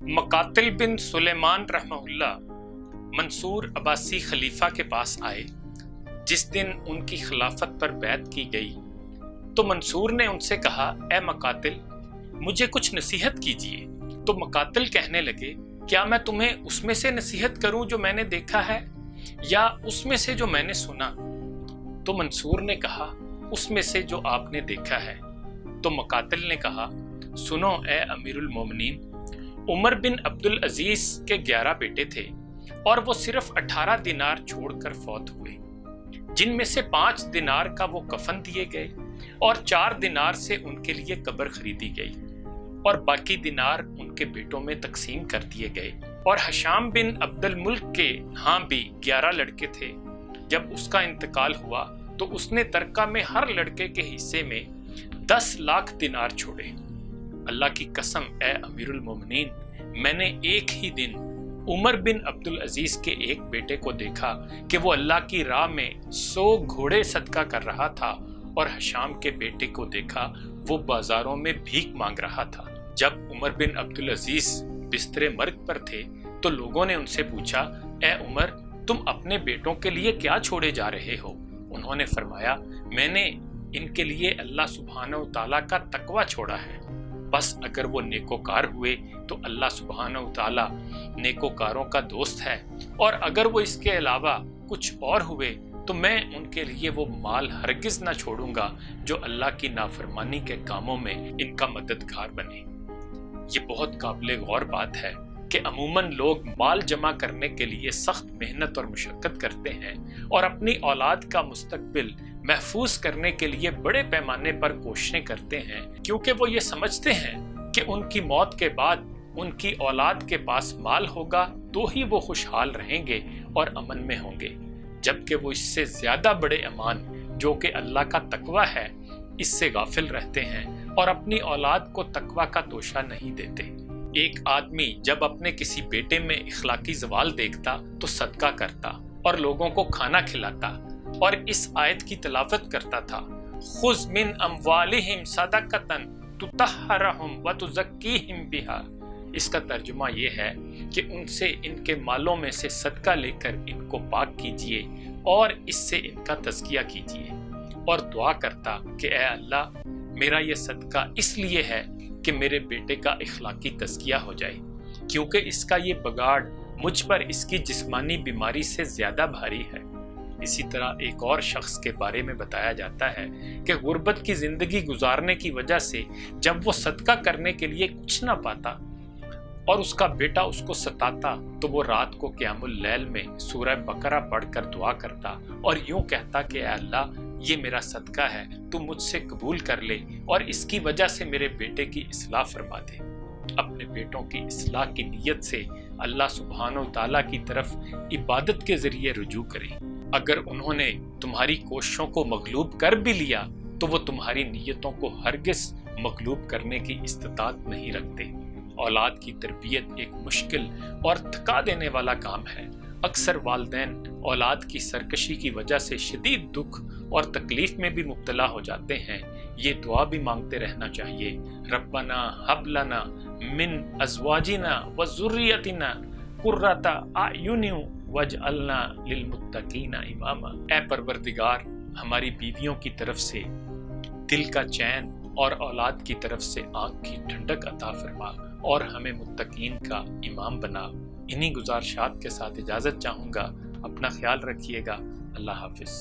मकातिल बिन सुलेमान रहमहुल्लाह मंसूर अब्बासी खलीफा के पास आए। जिस दिन उनकी खिलाफत पर बैत की गई तो मंसूर ने उनसे कहा, ए मकातिल, मुझे कुछ नसीहत कीजिए। तो मकातिल कहने लगे, क्या मैं तुम्हें उसमें से नसीहत करूं जो मैंने देखा है या उसमें से जो मैंने सुना? तो मंसूर ने कहा, उसमें से जो आपने देखा है। तो मकातिल ने कहा, सुनो ए अमीरुल मोमिनीन, उमर बिन अब्दुल अजीज के 11 बेटे थे और वो सिर्फ 18 दिनार छोड़कर फौत हुए, जिनमें से 5 दिनार का वो कफन दिए गए और 4 दिनार से उनके लिए कब्र खरीदी गई और बाकी दिनार उनके बेटों में तकसीम कर दिए गए। और हशाम बिन अब्दुल मुल्क के यहाँ भी 11 लड़के थे। जब उसका इंतकाल हुआ तो उसने तरका में हर लड़के के हिस्से में 10 लाख दिनार छोड़े। अल्लाह की कसम ए अमीरुल मोमिनीन, मैंने एक ही दिन उमर बिन अब्दुल अजीज के एक बेटे को देखा कि वो अल्लाह की राह में 100 घोड़े सदका कर रहा था और हशाम के बेटे को देखा वो बाजारों में भीख मांग रहा था। जब उमर बिन अब्दुल अजीज बिस्तरे मर्ग पर थे तो लोगों ने उनसे पूछा, ए उमर, तुम अपने बेटों के लिए क्या छोड़े जा रहे हो? उन्होंने फरमाया, मैंने इनके लिए अल्लाह सुब्हानहू तआला का तकवा छोड़ा है। बस अगर वो नेकोकार हुए तो अल्लाह सुब्हानहू तआला नेकोकारों का दोस्त है, और अगर वो इसके अलावा कुछ और हुए तो मैं उनके लिए वो माल हरगिज ना छोड़ूंगा जो अल्लाह की नाफरमानी के कामों में इनका मददगार बने। ये बहुत काबिले गौर बात है कि अमूमन लोग माल जमा करने के लिए सख्त मेहनत और मुशक्कत करते हैं और अपनी औलाद का मुस्तकबिल महफूज करने के लिए बड़े पैमाने पर कोशिशें करते हैं, क्योंकि वो ये समझते हैं कि उनकी मौत के बाद उनकी औलाद के पास माल होगा तो ही वो खुशहाल रहेंगे और अमन में होंगे, जबकि वो इससे ज्यादा बड़े अमान जो कि अल्लाह का तकवा है इससे गाफिल रहते हैं और अपनी औलाद को तकवा का तोशा नहीं देते। एक आदमी जब अपने किसी बेटे में इखलाकी ज़वाल देखता तो सदका करता और लोगों को खाना खिलाता और इस आयत की तिलावत करता था, खुज़ मिन अम्वालिहिम सदक़तन तुतहहरुहुम व तुज़क्कीहिम बिहा। इसका तर्जुमा ये है कि उनसे इनके मालों में से सदका लेकर इनको पाक कीजिए और इससे इनका तज़किया कीजिए। और दुआ करता कि ए अल्लाह, मेरा ये सदका इसलिए है कि मेरे बेटे का इखलाकी तज़किया हो जाए, क्योंकि इसका ये बगाड़ मुझ पर इसकी जिस्मानी बीमारी से ज़्यादा भारी है। इसी तरह एक और शख्स के बारे में बताया जाता है कि गुर्बत की ज़िंदगी गुजारने की वजह से जब वो सदका करने के लिए कुछ ना पाता और उसका बेटा उसको सताता तो वो रात को क़यामुल लैल में सूरह बकरा पढ़कर दुआ करता और यूं कहता कि अल्लाह, ये मेरा सदका है, तू मुझसे कबूल कर ले और इसकी वजह से मेरे बेटे की इस्लाह फरमा दे। अपने बेटों की इस्लाह की नीयत से अल्लाह सुब्हानहू तआला की तरफ इबादत के जरिए रुजू करें। अगर उन्होंने तुम्हारी कोशिशों को मगलूब कर भी लिया तो वो तुम्हारी नीयतों को हरगिज़ मगलूब करने की इस्तिताअत नहीं रखते। औलाद की तरबियत एक मुश्किल और थका देने वाला काम है। अक्सर वालिदैन औलाद की सरकशी की वजह से शदीद दुख और तकलीफ में भी मुब्तला हो जाते हैं। ये दुआ भी मांगते रहना चाहिए, रब्बना हब लना मिन अज़वाजिना व ज़ुर्रियतिना कुर्रता अयुनि वजअलना लिलमुत्तकीना इमामा। ए परवरदिगार, हमारी बीवियों की तरफ से दिल का चैन और औलाद की तरफ से आँख की ठंडक अता फरमा और हमें मुत्तकीन का इमाम बना। इन्हीं गुजारिशात के साथ इजाज़त चाहूँगा। अपना ख्याल रखिएगा। अल्लाह हाफिज़।